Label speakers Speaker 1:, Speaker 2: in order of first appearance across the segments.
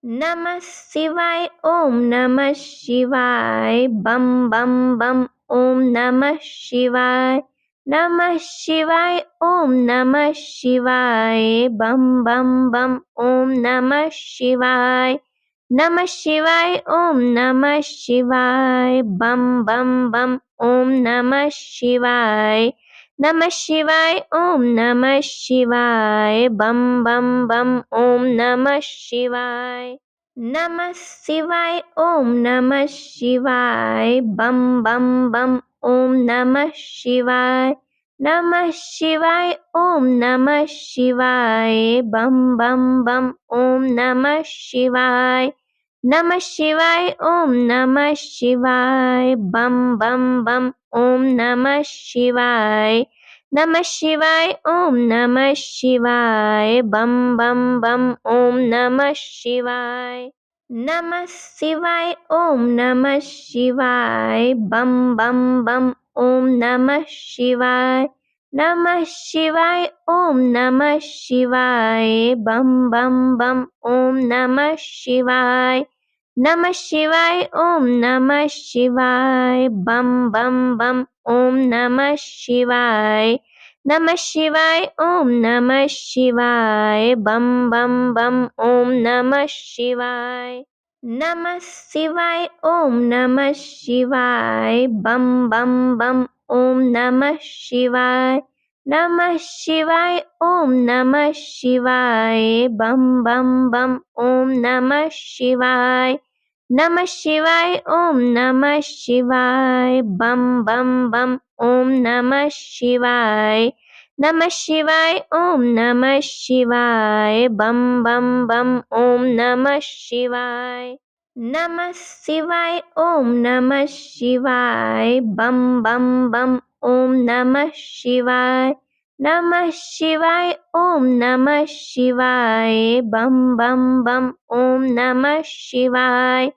Speaker 1: नमः शिवाय ॐ नमः शिवाय बम बम बम ॐ नमः शिवाय नमः शिवाय ॐ नमः शिवाय बम बम बम ॐ नमः शिवाय नमः शिवाय ॐ नमः शिवाय बम बम बम ॐ नमः शिवाय नमः शिवाय ॐ नमः शिवाय बम बम बम ॐ नमः शिवाय नमः शिवाय ॐ नमः शिवाय बम बम बम ॐ नमः शिवाय नमः शिवाय ॐ नमः शिवाय बम बम बम ॐ नमः शिवाय नमः शिवाय ॐ नमः शिवाय बम बम बम ॐ नमः शिवाय नमः शिवाय ॐ नमः शिवाय बम बम बम ॐ नमः शिवाय नमः शिवाय ॐ नमः शिवाय बम बम बम ॐ नमः शिवाय नमः शिवाय ॐ नमः शिवाय बम बम बम ॐ नमः शिवाय नमः शिवाय ॐ नमः शिवाय बम बम बम ॐ नमः शिवाय नमः शिवाय ॐ नमः शिवाय बम बम बम ॐ नमः शिवाय नमः शिवाय ॐ नमः शिवाय बम बम बम ॐ नमः शिवाय नमः शिवाय ॐ नमः शिवाय बम बम बम ॐ नमः शिवाय नमः शिवाय ॐ नमः शिवाय बम बम बम ॐ नमः शिवाय नमः शिवाय ॐ नमः शिवाय बम बम बम ॐ नमः शिवाय नमः शिवाय ॐ नमः शिवाय बम बम बम ॐ नमः शिवाय नमः शिवाय ॐ नमः शिवाय बम बम बम ॐ नमः शिवाय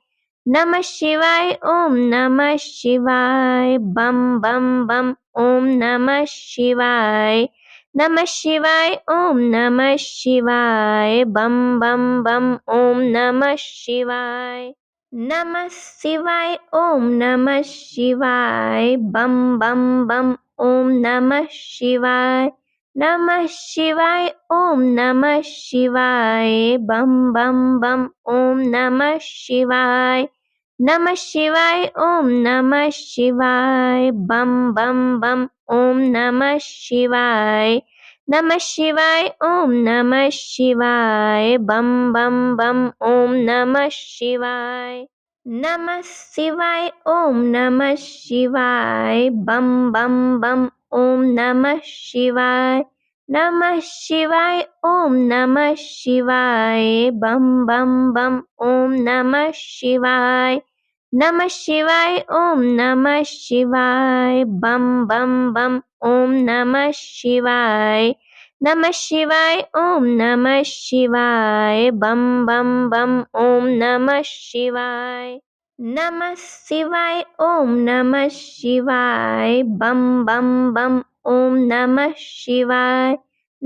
Speaker 1: नमः शिवाय ॐ नमः शिवाय बम बम बम ॐ नमः शिवाय नमः शिवाय ॐ नमः शिवाय बम बम बम ॐ नमः शिवाय नमः शिवाय ॐ नमः शिवाय बम बम बम ॐ नमः शिवाय नमः शिवाय ॐ नमः शिवाय बम बम बम ॐ नमः शिवाय नमः शिवाय ॐ नमः शिवाय बम बम बम ॐ नमः शिवाय नमः शिवाय ॐ नमः शिवाय बम बम बम ॐ नमः शिवाय नमः शिवाय ॐ नमः शिवाय बम बम बम ॐ नमः शिवाय नमः शिवाय ॐ नमः शिवाय बम बम बम ॐ नमः शिवाय नमः शिवाय ॐ नमः शिवाय बम बम बम ॐ नमः शिवाय नमः शिवाय ॐ नमः शिवाय बम बम बम ॐ नमः शिवाय नमः शिवाय ॐ नमः शिवाय बम बम बम ॐ नमः शिवाय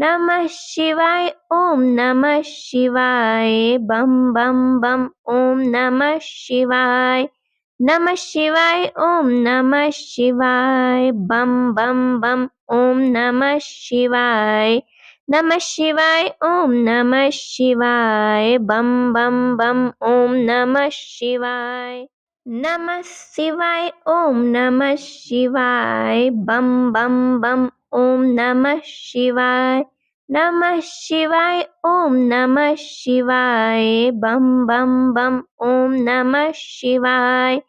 Speaker 1: नमः शिवाय ॐ नमः शिवाय बम बम बम ॐ नमः शिवाय नमः शिवाय ॐ नमः शिवाय बम बम बम ॐ नमः शिवाय नमः शिवाय ॐ नमः शिवाय बम बम बम ॐ नमः शिवाय नमः शिवाय ॐ नमः शिवाय बम बम बम ॐ नमः शिवाय नमः शिवाय ॐ नमः शिवाय बम बम बम ॐ नमः शिवाय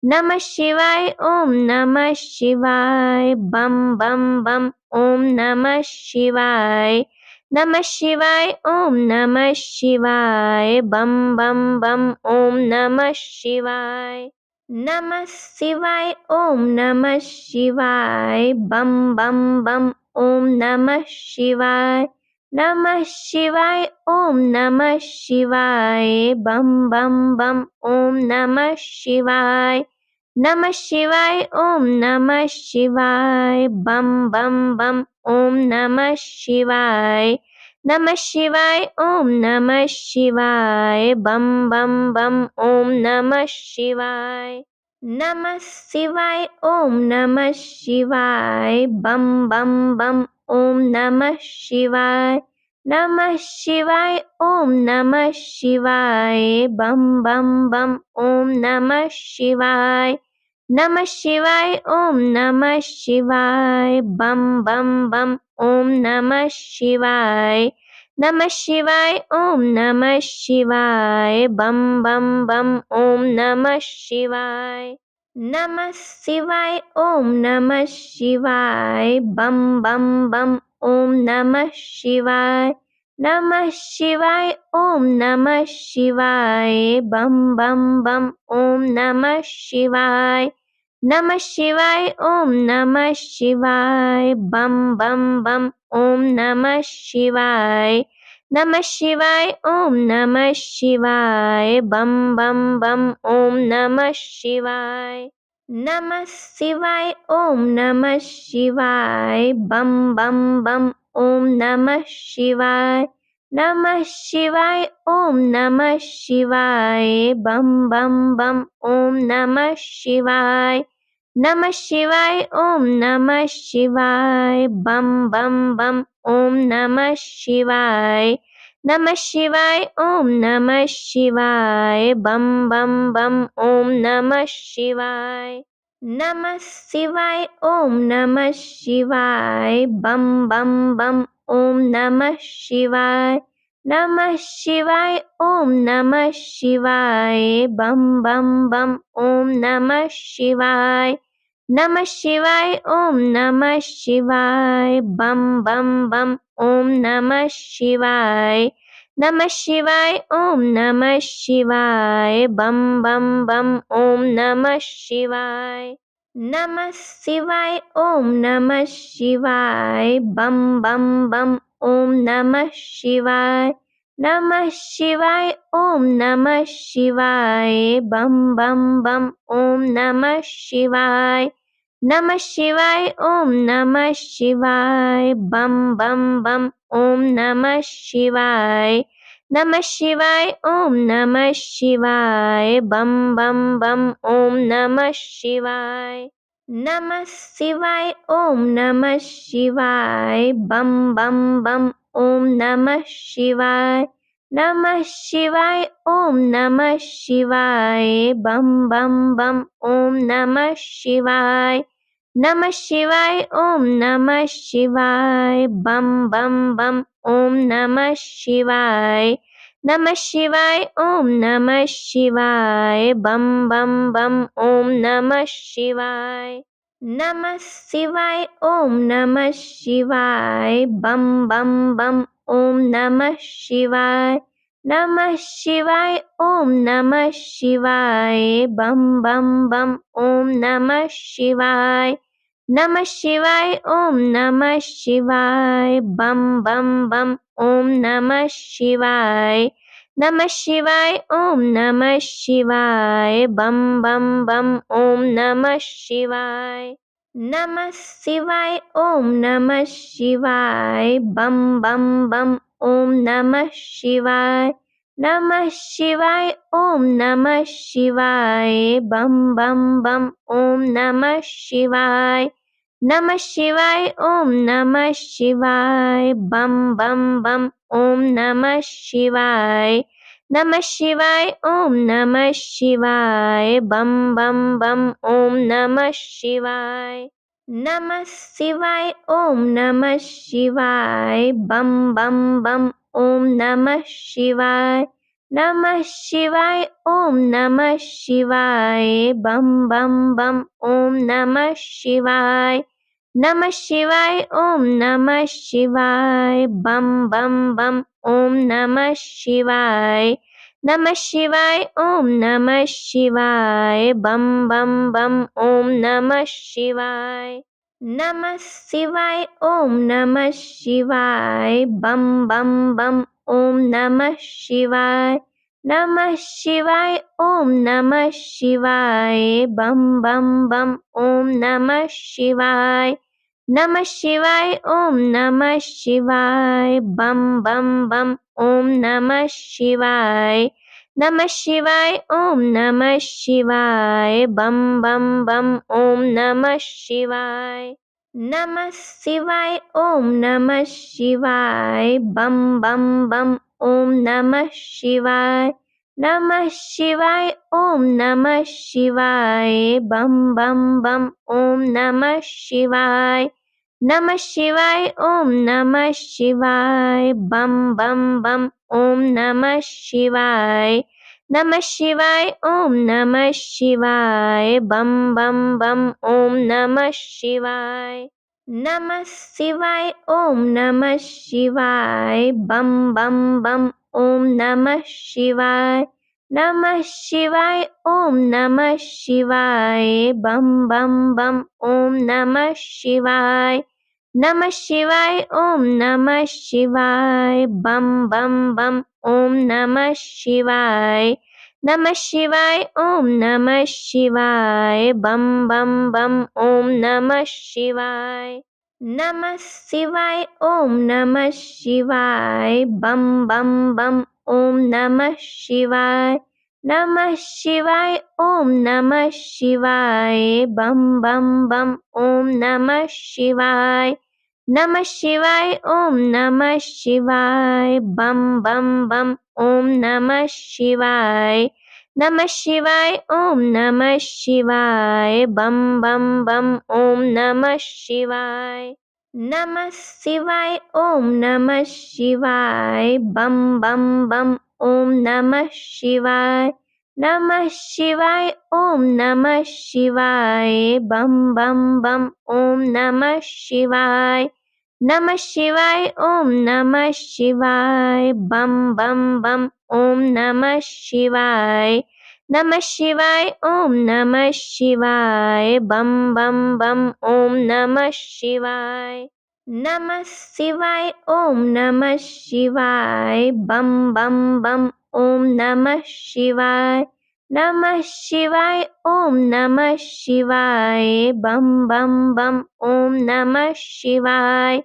Speaker 1: नमः शिवाय ॐ नमः शिवाय बम बम बम ॐ नमः शिवाय नमः शिवाय ॐ नमः शिवाय बम बम बम ॐ नमः शिवाय नमः शिवाय ॐ नमः शिवाय बम बम बम ॐ नमः शिवाय नमः शिवाय ॐ नमः शिवाय बम बम बम ॐ नमः शिवाय नमः शिवाय ॐ नमः शिवाय बम बम बम ॐ नमः शिवाय नमः शिवाय ओम नमः शिवाय बम बम बम ओम नमः शिवाय नमः शिवाय ओम नमः शिवाय बम बम बम ओम नमः शिवाय नमः शिवाय ओम नमः शिवाय बम बम बम ओम नमः शिवाय नमः शिवाय ओम नमः शिवाय बम बम बम ओम नमः शिवाय नमः शिवाय ओम नमः शिवाय बम बम बम ओम नमः शिवाय नमः शिवाय ओम नमः शिवाय बम बम बम ओम नमः शिवाय नमः शिवाय ओम नमः शिवाय बम बम बम ओम नमः शिवाय नमः शिवाय ओम नमः शिवाय बम बम बम ओम नमः शिवाय नमः शिवाय ओम नमः शिवाय बम बम बम ओम नमः शिवाय नमः शिवाय ओम नमः शिवाय बम बम बम ओम नमः शिवाय नमः शिवाय ओम नमः शिवाय बम बम बम ओम नमः शिवाय नमः शिवाय ओम नमः शिवाय बम बम बम ओम नमः शिवाय नमः शिवाय ओम नमः शिवाय बम बम बम ओम नमः शिवाय नमः शिवाय ओम नमः शिवाय बम बम बम ओम नमः शिवाय नमः शिवाय ओम नमः शिवाय बम बम बम ओम नमः शिवाय नमः शिवाय ओम नमः शिवाय बम बम बम ओम नमः शिवाय नमः शिवाय ओम नमः शिवाय बम बम बम ओम नमः शिवाय नमः शिवाय ओम नमः शिवाय बम बम बम ओम नमः शिवाय नमः शिवाय ओम नमः शिवाय बम बम बम ओम नमः शिवाय नमः शिवाय ओम नमः शिवाय बम बम बम ओम नमः शिवाय नमः शिवाय ओम नमः शिवाय बम बम बम ओम नमः शिवाय नमः शिवाय ओम नमः शिवाय बम बम बम ओम नमः शिवाय नमः शिवाय ओम नमः शिवाय बम बम बम ओम नमः शिवाय नमः शिवाय ओम नमः शिवाय बम बम बम ओम नमः शिवाय नमः शिवाय ओम नमः शिवाय बम बम बम ओम नमः शिवाय नमः शिवाय ओम नमः शिवाय बम बम बम ओम नमः शिवाय नमः शिवाय ओम नमः शिवाय बम बम बम ओम नमः शिवाय नमः शिवाय ओम नमः शिवाय बम बम बम ओम नमः शिवाय नमः शिवाय ओम नमः शिवाय बम बम बम ओम नमः शिवाय नमः शिवाय ओम नमः शिवाय बम बम बम ओम नमः शिवाय नमः शिवाय ओम नमः शिवाय बम बम बम ओम नमः शिवाय नमः शिवाय ओम नमः शिवाय बम बम बम ओम नमः शिवाय नमः शिवाय ओम नमः शिवाय बम बम बम ओम नमः शिवाय नमः शिवाय ओम नमः शिवाय बम बम बम ओम नमः शिवाय नमः शिवाय ओम नमः शिवाय बम बम बम ओम नमः शिवाय नमः शिवाय ओम नमः शिवाय बम बम बम ओम नमः शिवाय नमः शिवाय ओम नमः शिवाय बम बम बम ओम नमः शिवाय नमः शिवाय ओम नमः शिवाय बम बम बम ओम नमः शिवाय नमः शिवाय ओम नमः शिवाय बम बम बम ओम नमः शिवाय नमः शिवाय ॐ नमः शिवाय बम बम बम ॐ नमः शिवाय नमः शिवाय ॐ नमः शिवाय बम बम बम ॐ नमः शिवाय नमः शिवाय ॐ नमः शिवाय बम बम बम ॐ नमः शिवाय नमः शिवाय ॐ नमः शिवाय बम बम बम ॐ नमः शिवाय नमः शिवाय ॐ नमः शिवाय बम बम बम ॐ नमः शिवाय नमः शिवाय ॐ नमः शिवाय बम बम बम ॐ नमः शिवाय नमः शिवाय ॐ नमः शिवाय बम बम बम ॐ नमः शिवाय नमः शिवाय ॐ नमः शिवाय बम बम बम ॐ नमः शिवाय नमः शिवाय ॐ नमः शिवाय बम बम बम ॐ नमः शिवाय नमः शिवाय ॐ नमः शिवाय बम बम बम ॐ नमः शिवाय नमः शिवाय ॐ नमः शिवाय बम बम बम ॐ नमः शिवाय नमः शिवाय ॐ नमः शिवाय बम बम बम ॐ नमः शिवाय नमः शिवाय ॐ नमः शिवाय बम बम बम ॐ नमः शिवाय नमः शिवाय ॐ नमः शिवाय बम बम बम ॐ नमः शिवाय नमः शिवाय ॐ नमः शिवाय बम बम बम ॐ नमः शिवाय नमः शिवाय ॐ नमः शिवाय बम बम बम ॐ नमः शिवाय नमः शिवाय ॐ नमः शिवाय बम बम बम ॐ नमः शिवाय नमः शिवाय ॐ नमः शिवाय बम बम बम ॐ नमः शिवाय नमः शिवाय ॐ नमः शिवाय बम बम बम ॐ नमः शिवाय नमः शिवाय ॐ नमः शिवाय बम बम बम ॐ नमः शिवाय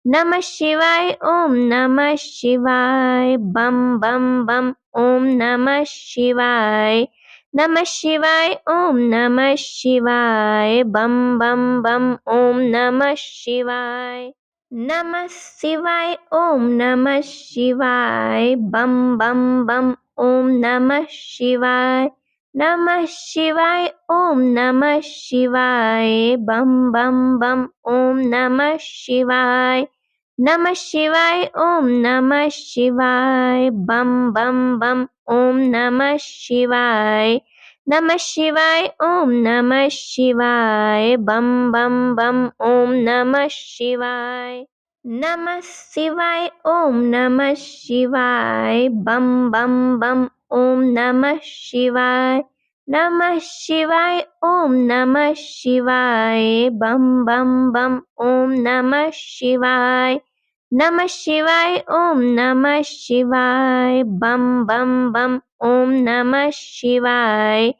Speaker 1: नमः शिवाय ॐ नमः शिवाय बम बम बम ॐ नमः शिवाय नमः शिवाय ॐ नमः शिवाय बम बम बम ॐ नमः शिवाय नमः शिवाय ॐ नमः शिवाय बम बम बम ॐ नमः शिवाय नमः शिवाय ॐ नमः शिवाय बम बम बम ॐ नमः शिवाय नमः शिवाय ॐ नमः शिवाय बम बम बम ॐ नमः शिवाय नमः शिवाय ॐ नमः शिवाय बम बम बम ॐ नमः शिवाय नमः शिवाय ॐ नमः शिवाय बम बम बम ॐ नमः शिवाय नमः शिवाय ॐ नमः शिवाय बम बम बम ॐ नमः शिवाय नमः शिवाय ॐ नमः शिवाय बम बम बम ॐ नमः शिवाय